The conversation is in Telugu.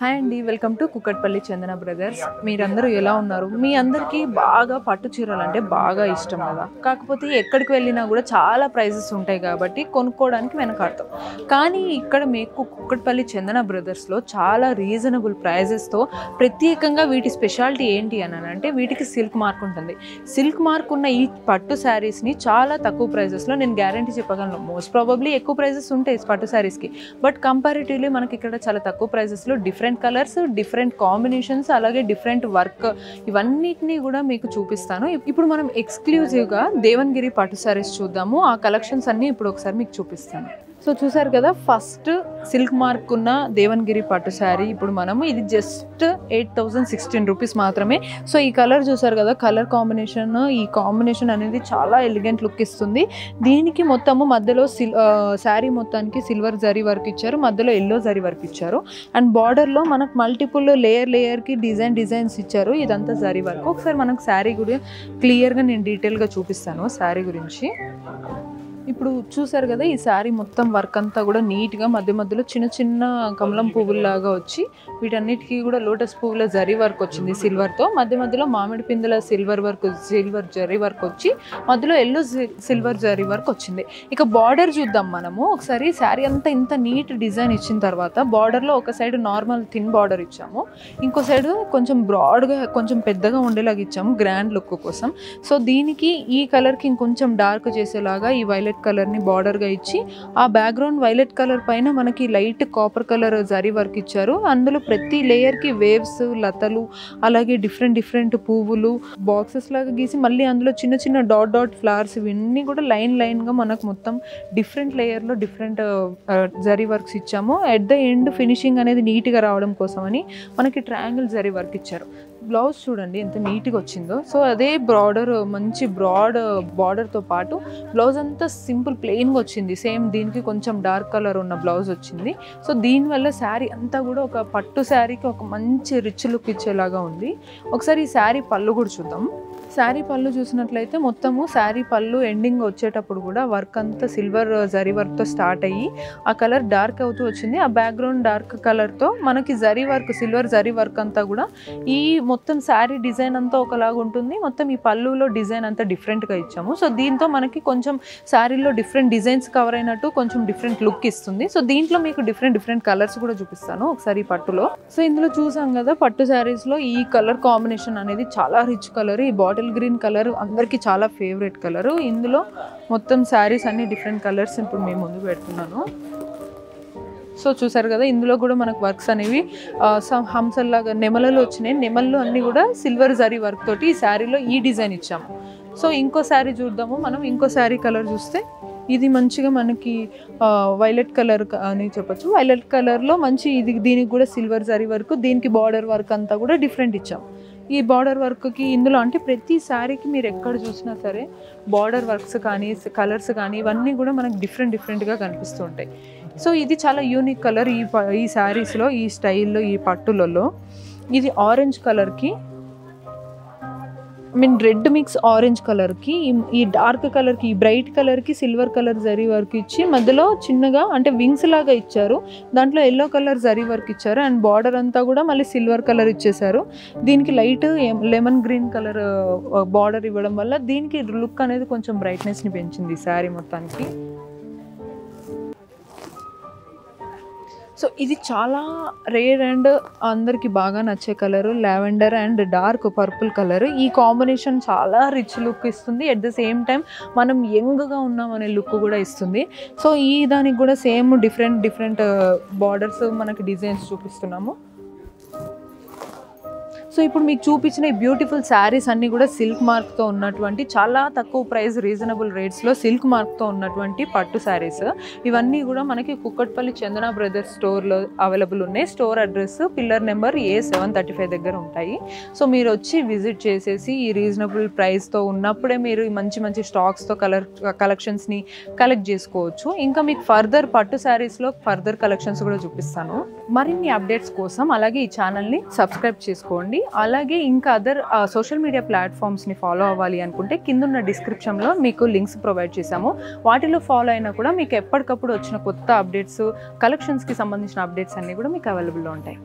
హాయ్ అండి, welcome to Kukatpally Chandana brothers. మీరందరూ ఎలా ఉన్నారు? మీ అందరికీ బాగా పట్టు చీరలు అంటే బాగా ఇష్టం కదా. కాకపోతే ఎక్కడికి వెళ్ళినా కూడా చాలా ప్రైజెస్ ఉంటాయి కాబట్టి కొనుక్కోవడానికి వెనకాడతాం. కానీ ఇక్కడ మీకు కుక్కట్పల్లి చందన బ్రదర్స్లో చాలా రీజనబుల్ ప్రైజెస్తో ప్రత్యేకంగా వీటి స్పెషాలిటీ ఏంటి అని అంటే వీటికి సిల్క్ మార్క్ ఉంటుంది. సిల్క్ మార్క్ ఉన్న ఈ పట్టు శారీస్ని చాలా తక్కువ ప్రైజెస్లో నేను గ్యారంటీ చెప్పగలను. మోస్ట్ ప్రాబబ్లీ ఎక్కువ ప్రైజెస్ ఉంటాయి పట్టు శారీస్కి, బట్ కంపారిటివ్లీ మనకి ఇక్కడ చాలా తక్కువ ప్రైజెస్లో డిఫరెంట్ కలర్స్, డిఫరెంట్ కాంబినేషన్స్, అలాగే డిఫరెంట్ వర్క్ ఇవన్నిటిని కూడా మీకు చూపిస్తాను. ఇప్పుడు మనం ఎక్స్క్లూజివ్గా దేవన్గిరి పట్టు శారీస్ చూద్దాము. ఆ కలెక్షన్స్ అన్నీ ఇప్పుడు ఒకసారి మీకు చూపిస్తాను. సో చూసారు కదా, ఫస్ట్ సిల్క్ మార్క్ ఉన్న దేవన్గిరి పట్టు శారీ ఇప్పుడు మనము ఇది జస్ట్ 8,016 రూపీస్ మాత్రమే. సో ఈ కలర్ చూసారు కదా, కలర్ కాంబినేషన్, ఈ కాంబినేషన్ అనేది చాలా ఎలిగెంట్ లుక్ ఇస్తుంది. దీనికి మొత్తము మధ్యలో శారీ మొత్తానికి సిల్వర్ జరీ వర్క్ ఇచ్చారు, మధ్యలో ఎల్లో జరీ వర్క్ ఇచ్చారు, అండ్ బార్డర్లో మనకు మల్టిపుల్ లేయర్కి డిజైన్స్ ఇచ్చారు. ఇదంతా జరీ వర్క్. ఒకసారి మనకు శారీ కూడా క్లియర్గా నేను డీటెయిల్గా చూపిస్తాను శారీ గురించి. ఇప్పుడు చూసారు కదా, ఈ శారీ మొత్తం వర్క్ అంతా కూడా నీట్గా మధ్య మధ్యలో చిన్న చిన్న కమలం పువ్వుల్లాగా వచ్చి వీటన్నిటికీ కూడా లోటస్ పువ్వుల జరీ వర్క్ వచ్చింది సిల్వర్తో. మధ్య మధ్యలో మామిడి పిందెల సిల్వర్ జరీ వర్క్ వచ్చి మధ్యలో ఎల్లో సిల్వర్ జరీ వర్క్ వచ్చింది. ఇక బార్డర్ చూద్దాం మనము ఒకసారి. శారీ అంతా ఇంత నీట్ డిజైన్ ఇచ్చిన తర్వాత బార్డర్లో ఒక సైడ్ నార్మల్ థిన్ బార్డర్ ఇచ్చాము, ఇంకో సైడ్ కొంచెం బ్రాడ్గా కొంచెం పెద్దగా ఉండేలాగా ఇచ్చాము గ్రాండ్ లుక్ కోసం. సో దీనికి ఈ కలర్కి ఇంకొంచెం డార్క్ చేసేలాగా ఈ వైలెట్ కలర్ని బార్డర్గా ఇచ్చి ఆ బ్యాక్గ్రౌండ్ వైలెట్ కలర్ పైన మనకి light copper colour zari work ఇచ్చారు. అందులో ప్రతి లేయర్కి వేవ్స్, లతలు, అలాగే డిఫరెంట్ పువ్వులు బాక్సెస్ లాగా గీసి మళ్ళీ అందులో చిన్న చిన్న డాట్ ఫ్లవర్స్ ఇవన్నీ కూడా లైన్గా మనకు మొత్తం డిఫరెంట్ లేయర్లో డిఫరెంట్ జరీ వర్క్స్ ఇచ్చాము. ఎట్ ద ఎండ్ ఫినిషింగ్ అనేది నీట్గా రావడం కోసమని మనకి ట్రయాంగిల్ జరీ వర్క్ ఇచ్చారు. బ్లౌజ్ చూడండి ఎంత నీట్గా వచ్చిందో. సో అదే మంచి బ్రాడ్ బార్డర్తో పాటు బ్లౌజ్ అంతా సింపుల్ ప్లెయిన్గా వచ్చింది. సేమ్ దీనికి కొంచెం డార్క్ కలర్ ఉన్న బ్లౌజ్ వచ్చింది. సో దీనివల్ల శారీ అంతా కూడా ఒక పట్టు శారీకి ఒక మంచి రిచ్ లుక్ ఇచ్చేలాగా ఉంది. ఒకసారి ఈ శారీ పళ్ళు కూడా చూద్దాం. శారీ పళ్ళు చూసినట్లయితే మొత్తము శారీ పళ్ళు ఎండింగ్ వచ్చేటప్పుడు కూడా వర్క్ అంతా సిల్వర్ జరీ వర్క్తో స్టార్ట్ అయ్యి ఆ కలర్ డార్క్ అవుతూ వచ్చింది. ఆ బ్యాక్గ్రౌండ్ డార్క్ కలర్తో మనకి zari work, silver zari work అంతా కూడా ఈ మొత్తం శారీ డిజైన్ అంతా ఒకలాగా ఉంటుంది. మొత్తం ఈ పళ్ళులో డిజైన్ అంతా డిఫరెంట్గా ఇచ్చాము. సో దీంతో మనకి కొంచెం శారీలో డిఫరెంట్ డిజైన్స్ కవర్ అయినట్టు కొంచెం డిఫరెంట్ లుక్ ఇస్తుంది. సో దీంట్లో మీకు డిఫరెంట్ కలర్స్ కూడా చూపిస్తాను ఒకసారి ఈ పట్టులో. సో ఇందులో చూసాం కదా, పట్టు శారీస్లో ఈ కలర్ కాంబినేషన్ అనేది చాలా రిచ్ కలర్. ఈ బాటిల్ గ్రీన్ కలర్ అందరికీ చాలా ఫేవరెట్ కలరు. ఇందులో మొత్తం శారీస్ అన్ని డిఫరెంట్ కలర్స్ ఇప్పుడు మేము ముందు పెడుతున్నాను. సో చూసారు కదా, ఇందులో కూడా మనకు వర్క్స్ అనేవి హంసల్లాగా నెమలలో వచ్చినాయి. నెమల్లో అన్నీ కూడా సిల్వర్ జరీ వర్క్ తోటి ఈ శారీలో ఈ డిజైన్ ఇచ్చాము. సో ఇంకో శారీ చూద్దాము మనం. ఇంకో శారీ కలర్ చూస్తే ఇది మంచిగా మనకి వైలెట్ కలర్ అని చెప్పచ్చు. వైలెట్ కలర్లో మంచి దీనికి కూడా సిల్వర్ జరీ వర్క్, దీనికి బార్డర్ వర్క్ అంతా కూడా డిఫరెంట్ ఇచ్చాము. ఈ బార్డర్ వర్క్కి ఇందులో అంటే ప్రతి శారీకి మీరు ఎక్కడ చూసినా సరే బార్డర్ వర్క్స్ కానీ కలర్స్ కానీ ఇవన్నీ కూడా మనకు డిఫరెంట్గా కనిపిస్తూ ఉంటాయి. సో ఇది చాలా యూనిక్ కలర్ ఈ శారీస్లో, ఈ స్టైల్లో, ఈ పట్టులలో. ఇది ఆరెంజ్ కలర్కి రెడ్ మిక్స్ ఆరెంజ్ కలర్కి ఈ డార్క్ కలర్కి, ఈ బ్రైట్ కలర్కి సిల్వర్ కలర్ జరీ వర్క్ ఇచ్చి మధ్యలో చిన్నగా అంటే వింగ్స్ లాగా ఇచ్చారు. దాంట్లో ఎల్లో కలర్ జరీ వర్క్ ఇచ్చారు అండ్ బార్డర్ అంతా కూడా మళ్ళీ సిల్వర్ కలర్ ఇచ్చేసారు. దీనికి light lemon green colour border ఇవ్వడం వల్ల దీనికి లుక్ అనేది కొంచెం బ్రైట్నెస్ని పెంచింది శారీ మొత్తానికి. సో ఇది చాలా రేర్ అండ్ అందరికి బాగా నచ్చే colour, lavender and dark purple colour. ఈ కాంబినేషన్ చాలా రిచ్ లుక్ ఇస్తుంది. ఎట్ ద సేమ్ టైం మనం యంగ్గా ఉన్నామనే లుక్ కూడా ఇస్తుంది. సో ఈ దానికి కూడా సేమ్ డిఫరెంట్ బార్డర్స్ మనకి డిజైన్స్ చూపిస్తున్నాము. సో ఇప్పుడు మీకు చూపించిన ఈ బ్యూటిఫుల్ శారీస్ అన్నీ కూడా సిల్క్ మార్క్తో ఉన్నటువంటి చాలా తక్కువ ప్రైస్, రీజనబుల్ రేట్స్లో సిల్క్ మార్క్తో ఉన్నటువంటి పట్టు శారీస్. ఇవన్నీ కూడా మనకి కుక్కట్పల్లి చందన బ్రదర్స్ స్టోర్లో అవైలబుల్ ఉన్నాయి. Store address pillar number A735 దగ్గర ఉంటాయి. సో మీరు వచ్చి విజిట్ చేసేసి ఈ రీజనబుల్ ప్రైస్తో ఉన్నప్పుడే మీరు మంచి స్టాక్స్తో కలెక్షన్స్ని కలెక్ట్ చేసుకోవచ్చు. ఇంకా మీకు ఫర్దర్ పట్టు శారీస్లో ఫర్దర్ కలెక్షన్స్ కూడా చూపిస్తాను. మరిన్ని అప్డేట్స్ కోసం అలాగే ఈ ఛానల్ని సబ్స్క్రైబ్ చేసుకోండి. అలాగే ఇంకా అదర్ సోషల్ మీడియా ప్లాట్ఫామ్స్ని ఫాలో అవ్వాలి అనుకుంటే కిందున్న డిస్క్రిప్షన్లో మీకు లింక్స్ ప్రొవైడ్ చేశాము. వాటిలో ఫాలో అయినా కూడా మీకు ఎప్పటికప్పుడు వచ్చిన కొత్త అప్డేట్స్, కలెక్షన్స్కి సంబంధించిన అప్డేట్స్ అన్నీ కూడా మీకు అవైలబుల్లో ఉంటాయి.